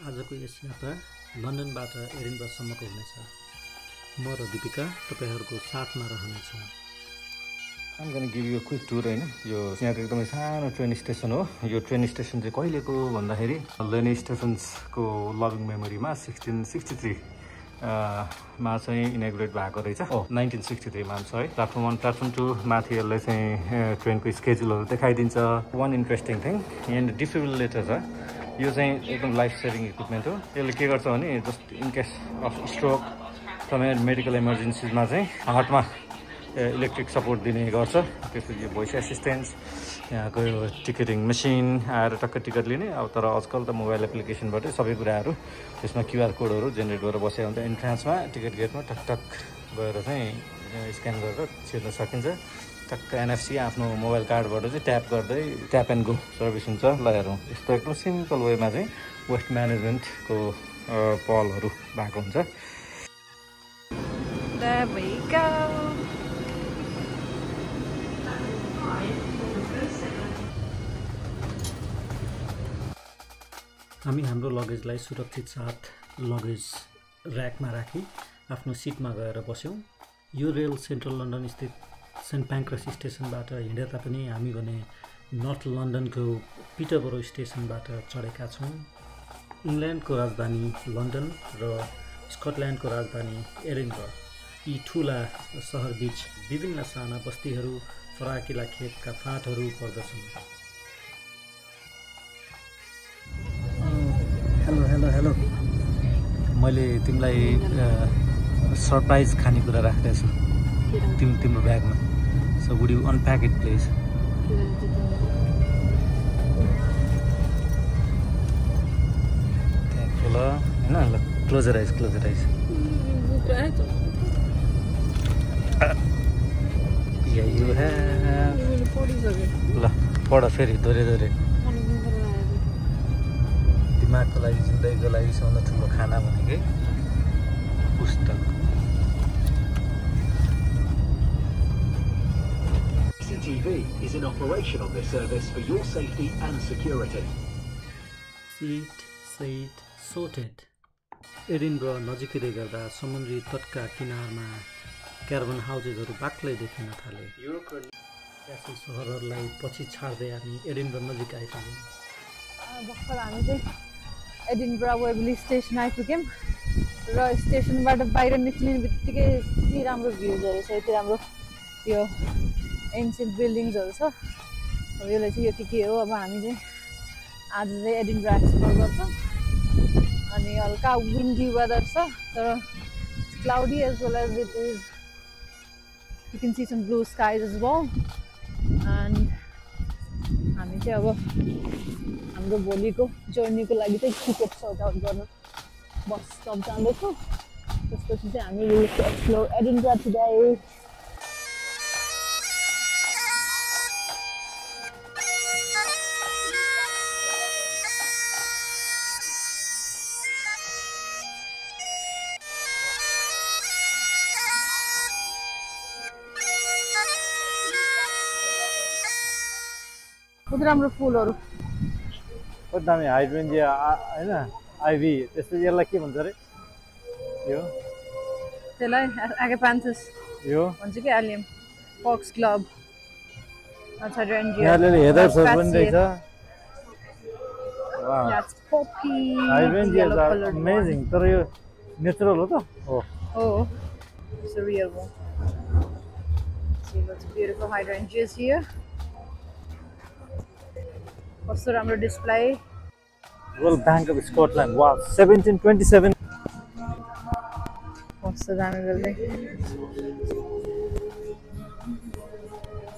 आजको यस यात्रा लन्डनबाट एडिनबर्गसम्मको हुनेछ। म र दीपिका तपाईहरुको साथमा रहनेछ। I'm going to give you a quick tour हैन। यो यहाँको एकदमै सानो ट्रेन स्टेसन हो। यो ट्रेन स्टेसन चाहिँ कहिलेको भन्दाखेरि लेनी स्टेफन्सको लभिङ मेमोरीमा 1663 मा चाहिँ इनागुरेट भएको रहेछ। 1963 मा है। प्लेटफर्म 1 प्लेटफर्म 2 माथि यसले चाहिँ ट्रेनको स्केड्युलहरु देखाइदिन्छ। वन इन्ट्रेस्टिङ थिङ यहाँ डिफिब्रिलेटर छ। यो चाहिँ एकदम लाइफ सेभिङ इक्विपमेन्ट हो। यसले के गर्छ भने just in case of stroke समय मेडिकल इमर्जेन्सीमा चाहिँ हार्टमा इलेक्ट्रिक सपोर्ट दिने गर्छ। त्यसपछि भोइस एसिस्टेन्स यहाँको यो टिकटिङ मेसिन आएर टक्क टिकट लिने। अब तर आजकल त मोबाइल एप्लिकेसनबाटै सबै कुराहरू त्यसमा क्युआर कोडहरू जेनेरेट गरेर बसेको हुन्छ। इन्ट्रान्समा टिकट गेटमा टक टक गएर चाहिँ स्क्यान गरेर छिर्न सकिन्छ। टक्क एनएफसी आफ्नो मोबाइल कार्डबाट चाहिँ ट्याप गर्दै ट्याप एन्ड गो सर्भिस हुन्छ। ल हेरौँ यस्तो एकदम सिम्पल वेमा चाहिँ वेस्ट म्यानेजमेन्टको पहलहरू भएको हुन्छ। There we go. हामी हाम्रो लगेजलाई सुरक्षित साथ लगेज र्याकमा राखी आफ्नो सिटमा गएर बस्यौं। यो रेल सेन्ट्रल लन्डन स्थित सेन्ट प्याङ्क्रस स्टेसनबाट हिँडे तापनि हामी भने नर्थ लन्डनको पिटरबरो स्टेसनबाट चढेका छौं। इङ्ल्यान्डको राजधानी लन्डन र स्कटल्यान्डको राजधानी एडिनबर्ग यी ठूला सहरबीच विभिन्न साना बस्तीहरू फराकिला खेतका फाँटहरू पर्दछन्। हेलो हेलो मैले तिमीलाई सरप्राइज खानेकुरा राख्दैछु तिम्रो ब्यागमा। So would you unpack it please? Thank you. ल हैन ल close your eyes Yeah, you have. ल पढ फेरि दोहोरे दिमागको लागि जिन्दगीको लागि सबभन्दा ठुलो खाना भनेकै पुस्तक। CCTV is in operation on this service for your safety and security. Seat sorted. Edinburgh नजिकै गर्दा समुद्री तटका किनारमा क्यारभन हाउसेसहरू बाक्लै देखिन थाले। क्यासल सहरहरूलाई पछि छाड्दै हामी एडिनबर्ग नजिक आइपुग्यौँ। भर्खर हामी चाहिँ एडिनबर्ग वेबली स्टेसन आइपुग्यौँ र स्टेसनबाट बाहिर निस्किने बित्तिकै यति राम्रो भ्यू रहेछ। यति राम्रो यो एन्सियन्ट बिल्डिङ्सहरू छ। अब यसलाई चाहिँ यो के हो। अब हामी चाहिँ आज चाहिँ एडिनबर्ग एक्सप्लोर गर्छौँ। अनि हल्का विन्डी वेदर छ तर cloudy as well as it is you can see some blue skies as well. And हामी चाहिँ अब हाम्रो भोलिको जर्नीको लागि चाहिँ टिकट सर्ट आउट गर्न बस स्टप जाँदैछौँ। त्यसपछि चाहिँ हामी विल एक्सप्लोर एडिनबर्ग टुडे। कति राम्रो फुलहरू कति दामी हाइड्रेन्जिया हैन आइभी। त्यसपछि यसलाई के भन्छ रे? यो त्यसलाई एगापान्थस यो भन्छ कि एलियम फक्स क्लब। अच्छा हाइड्रेन्जिया यहाँले हेदर्सहरु पनि रहेछ। Wow That's poppy. Hydrangea is amazing. तर यो नेचुरल हो त? हो Oh, it's a real one. See lots of beautiful hydrangeas here. कस्तो राम्रो display. Royal bank of Scotland. Wow 1727 कस्तो दामी बिल्डिङ।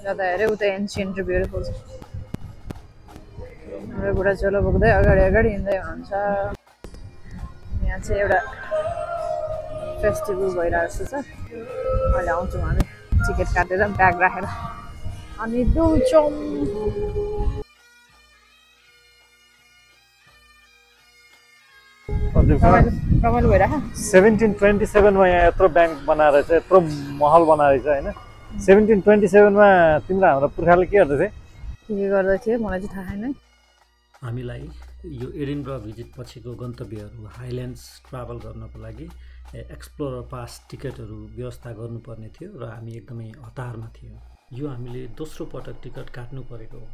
ज्यादा हेऱ्यो उता एन्सियन्ट र ब्युटिफुल छ। हाम्रो बुढा चोलो बोक्दै अगाडि हिँड्दै हुनुहुन्छ। यहाँ चाहिँ एउटा फेस्टिभल भइरहेको जस्तो छ। अहिले आउँछौँ हामी टिकट काटेर ब्याग राखेर अनि डुल्छौँ। रमाइलो भइरहेको 1727 मा यहाँ यत्रो ब्याङ्क बनाएर चाहिँ यत्रो महल बनाएर चाहिँ हैन। 1727 मा तिम्रो हाम्रो पुर्खाले के गर्दै थिए? के गर्दै थिए मलाई चाहिँ थाहा छैन। हामीलाई यो एडिनब्रा भिजिट पछिको गन्तव्यहरू हाइल्यान्ड्स ट्राभल गर्नको लागि एक्सप्लोरर पास टिकटहरू व्यवस्था गर्नुपर्ने थियो र हामी एकदमै हतारमा थियौँ। यो हामीले दोस्रो पटक टिकट काट्नु परेको हो।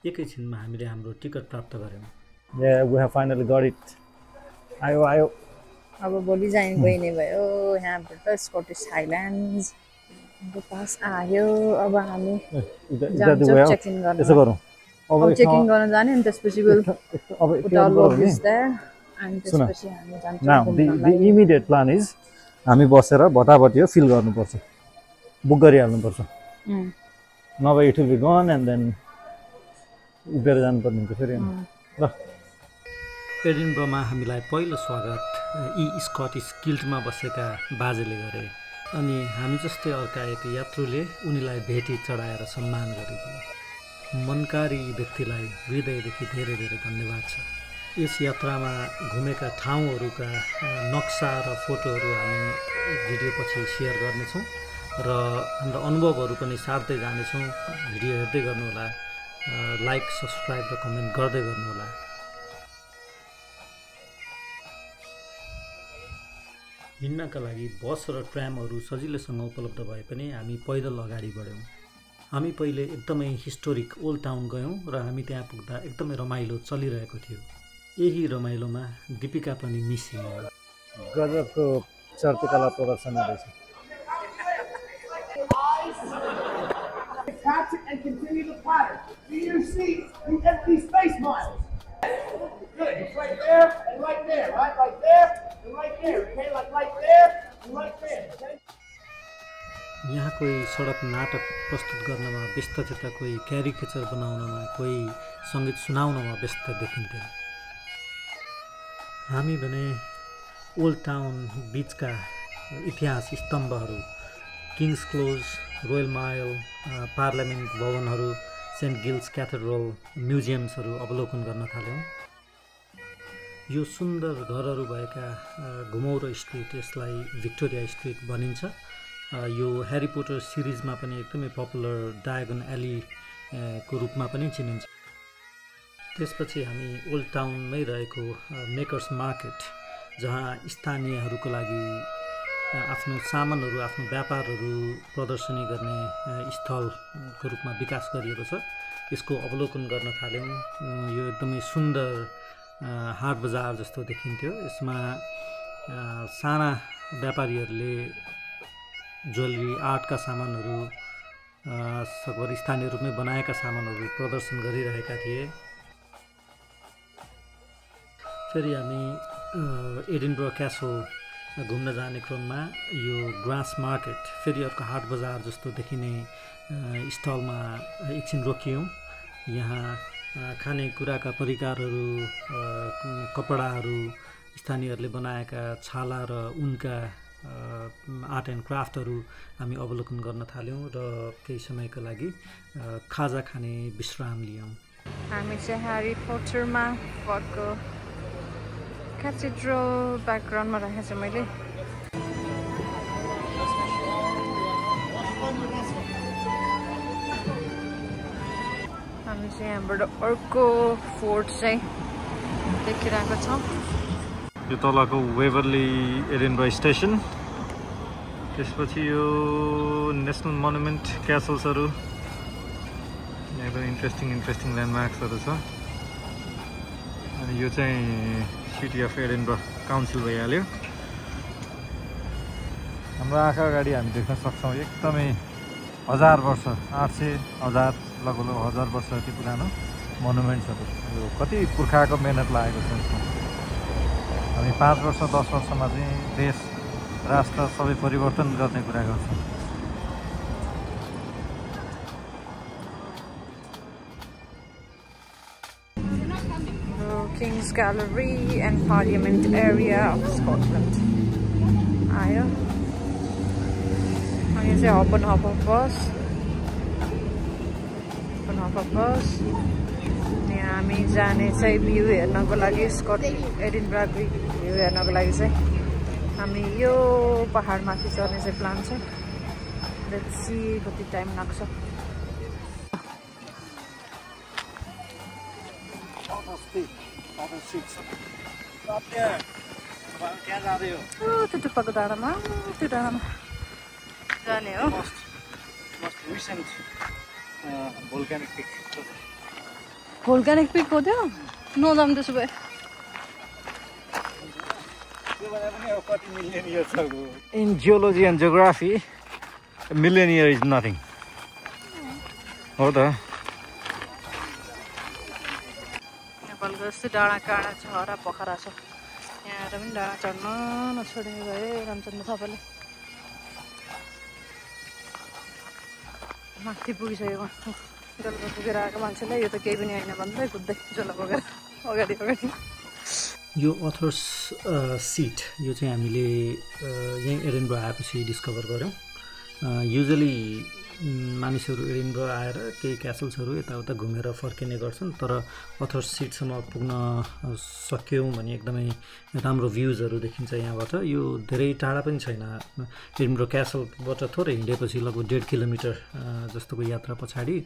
एकैछिनमा हामीले हाम्रो टिकट प्राप्त गऱ्यौँ। Yeah, we have finally got it. आयो अब भोलि गइने भयो यहाँबाट स्कटिस हाइल्यान्ड्स पास आयो। अब हामी चेक इन गर्न चेकिङ गर्न जाने अनि त्यसपछि इमिडिएट प्लान इज हामी बसेर भटाभट यो फिल गर्नुपर्छ, बुक गरिहाल्नुपर्छ, नभए it will be gone and then उभिएर जानुपर्ने हुन्छ फेरि। ल एडिनब्रामा हामीलाई पहिलो स्वागत यी स्कटिस किल्टमा बसेका बाजेले गरे अनि हामी जस्तै अर्का एक यात्रुले उनीलाई भेटी चढाएर सम्मान गरिदिए। मनकारी व्यक्तिलाई हृदयदेखि धेरै धेरै धन्यवाद छ। यस यात्रामा घुमेका ठाउँहरूका नक्सा र फोटोहरू हामी भिडियो पछि सेयर गर्नेछौँ र हाम्रो अनुभवहरू पनि सार्दै जानेछौँ। भिडियो हेर्दै गर्नुहोला, लाइक सब्सक्राइब र कमेन्ट गर्दै गर्नुहोला। हिँड्नका लागि बस र ट्रामहरू सजिलैसँग उपलब्ध भए पनि हामी पैदल अगाडि बढ्यौँ। हामी पहिले एकदमै हिस्टोरिक ओल्ड टाउन गयौँ र हामी त्यहाँ पुग्दा एकदमै रमाइलो चलिरहेको थियो। यही रमाइलोमा दीपिका पनि मिसियो। गजबको चर्तिकला प्रदर्शन हुँदैछ। Good. It's right there and right there, right? Right there and right there. Okay, like right there and right there. Okay. यहाँ कोही सडक नाटक प्रस्तुत गर्नमा व्यस्त थिए, कोही क्यारिकेचर बनाउनमा, कोही सङ्गीत सुनाउनमा व्यस्त देखिन्थे। हामी भने ओल्ड टाउन बिचका इतिहास स्तम्भहरू, King's Close, Royal Mile, Parliament भवनहरू, सेन्ट गिल्स क्याथेड्रल, म्युजियम्सहरू अवलोकन गर्न थाल्यौँ। यो सुन्दर घरहरू भएका घुमौरो स्ट्रिट, यसलाई भिक्टोरिया स्ट्रिट भनिन्छ। यो ह्यारी पोटर सिरिजमा पनि एकदमै पपुलर डायगन एली को रूपमा पनि चिनिन्छ। त्यसपछि हामी ओल्ड टाउनमै रहेको मेकर्स मार्केट, जहाँ स्थानीयहरूको लागि आफ्नो सामानहरू, आफ्नो व्यापारहरू प्रदर्शनी गर्ने स्थलको रूपमा विकास गरिएको छ, यसको अवलोकन गर्न थाल्यौँ। यो एकदमै सुन्दर हाट बजार जस्तो देखिन्थ्यो। यसमा साना व्यापारीहरूले ज्वेलरी, आर्टका सामानहरू, सकभर स्थानीय रूपमै बनाएका सामानहरू प्रदर्शन गरिरहेका थिए। फेरि हामी एडिनब्रा क्यासल घुम्न जाने क्रममा यो ग्रास मार्केट, फेरि अर्को हाट बजार जस्तो देखिने स्थलमा एकछिन रोकियौँ। यहाँ खानेकुराका परिकारहरू, कपडाहरू, स्थानीयहरूले बनाएका छाला र उनका आर्ट एन्ड क्राफ्टहरू हामी अवलोकन गर्न थाल्यौँ र केही समयको लागि खाजा खाने विश्राम लियौँ। हामी चाहिँ ह्यारी पोटरमा भएको क्याथेड्रल ब्याकग्राउन्डमा राखेको छु मैले। हामी चाहिँ यहाँबाट अर्को फोर्ट चाहिँ देखिरहेको छौँ। यो तलको वेभरली एडिनब्रा स्टेसन, त्यसपछि यो नेसनल मोनुमेन्ट क्यासल्सहरू, एकदम इन्ट्रेस्टिङ ल्यान्डमार्क्सहरू छ। अनि यो चाहिँ सिटी अफ एडिनब्रा काउन्सिल भइहाल्यो। हाम्रो आँखा अगाडि हामी देख्न सक्छौँ एकदमै 1000 वर्ष, 800,000 लगभग 1000 वर्ष जति पुरानो मोनुमेन्ट्सहरू। यो कति पुर्खाको मेहनत लागेको छ यसमा। हामी 5 वर्ष 10 वर्षमा चाहिँ देश, राष्ट्र सबै परिवर्तन गर्ने कुरा गर्छौँ। King's Gallery and Parliament area of Scotland आयो। अनि चाहिँ हप एन्ड हप बस, अनि हामी जाने चाहिँ भ्यू हेर्नको लागि, एडिनब्रा भ्यू हेर्नको लागि चाहिँ हामी यो पहाडमाथि चढ्ने चाहिँ प्लान छ। लेट्स सी कति टाइम लाग्छ। त्यो टुप्पाको डाँडामा त्यो डाँडामा जाने हो भोल्क्यानिक पिक हो त्यो नजाउँ त्यसो भए In geology and geography, a million year is nothing. हो त नेपालको यस्तै डाँडा काँडा छहरा पोखरा छ यहाँ पनि डाँडा चढ्न नछोडेको भए रामचन्द्र थापाले माथि पुगिसकेको जल्लो पुगेर आएको मान्छेलाई यो त केही पनि होइन भन्दै कुद्दै जल्लो पुगेर अगाडि अगाडि यो अथर्स सिट यो चाहिँ हामीले यहीँ एडिनब्रा आएपछि डिस्कभर गऱ्यौँ युजली मानिसहरू एडिनब्रा आएर केही क्यासल्सहरू यताउता घुमेर फर्किने गर्छन् तर अथर्स सिटसम्म पुग्न सक्यौँ भने एकदमै राम्रो भ्युजहरू देखिन्छ यहाँबाट यो धेरै टाढा पनि छैन एडिनब्रा क्यासलबाट थोरै हिँडेपछि लगभग 1.5 किलोमिटर जस्तोको यात्रा पछाडि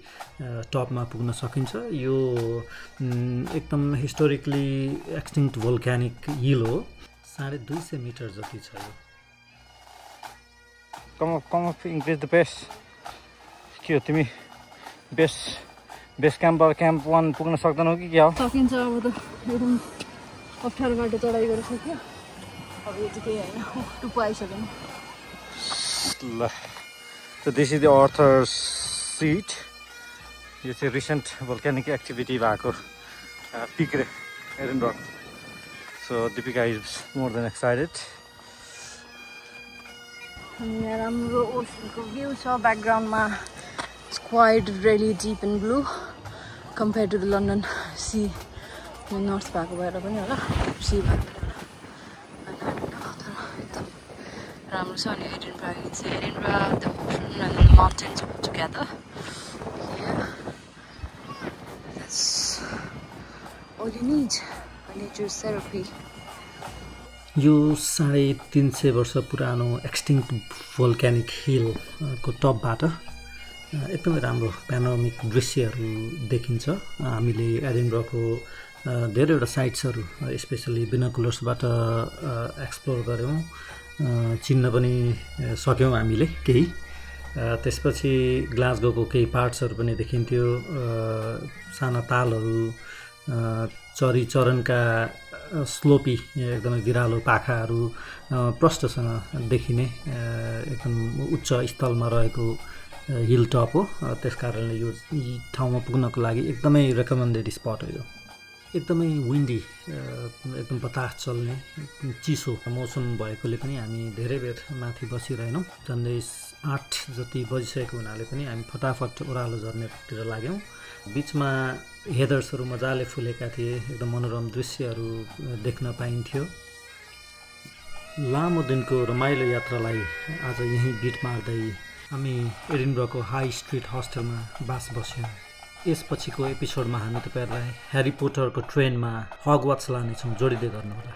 टपमा पुग्न सकिन्छ यो एकदम हिस्टोरिकली एक्सटिङ्क्ट भोल्क्यानिक हिल हो 250 मिटर जति छ यो कम अफ इन्क्रिज द पेस के हो तिमी बेस क्याम्प 1 पुग्न सक्दैनौ कि क्या हो सकिन्छ अब त एकदम अप्ठ्यारो बाटो चढाइ गरिसक्यो अब यो चाहिँ केही होइन टुप्पो आइसक्यो ल So this is the Arthur's seat. यो चाहिँ रिसेन्ट भोल्क्यानिक एक्टिभिटी भएको पिक रे Edinburgh so Deepika is more than excited यहाँ राम्रो ओसनको भ्यू छ ब्याकग्राउन्डमा It's quite really deep in blue compared to the London sea. The north भएको भएर पनि होला sea भएको राम्रो छ अनि Edinburgh it's Edinburgh the ocean and the mountains all together. Yeah. That's all you need for nature's therapy. यो 350 वर्ष पुरानो एक्सटिङ्क्ट भोल्क्यानिक हिलको टपबाट एकदमै राम्रो प्यानोरामिक दृश्यहरू देखिन्छ हामीले एडिनब्राको धेरैवटा साइट्सहरू स्पेसली बिनोकुलर्सबाट एक्सप्लोर गऱ्यौँ चिन्न पनि सक्यौँ हामीले केही त्यसपछि ग्लासगोको केही पार्ट्सहरू पनि देखिन्थ्यो साना तालहरू चरी चरणका स्लोपी एकदमै भिरालो पाखाहरू प्रष्टसँग देखिने एकदम उच्च स्थलमा रहेको हिल टप हो त्यसकारणले यो ठाउँमा पुग्नको लागि एकदमै रेकमेन्डेड स्पट हो यो एकदमै विन्डी एकदम बतास चल्ने चिसो मौसम भएकोले पनि हामी धेरै बेर माथि बसिरहेनौँ झन्डै 8 जति बजिसकेको हुनाले पनि हामी फटाफट ओह्रालो झर्नेतिर लाग्यौँ बीचमा हेदर्सहरू मजाले फुलेका थिए एकदम मनोरम दृश्यहरू देख्न पाइन्थ्यो लामो दिनको रमाइलो यात्रालाई आज यहीँ बिट मार्दै हामी एडिनब्राको हाई स्ट्रिट हस्टेलमा बास बस्यौँ यसपछिको एपिसोडमा हामी तपाईहरुलाई ह्यारी पोटरको ट्रेनमा हगवाट्स लानेछौँ जोडिदै गर्नुहोला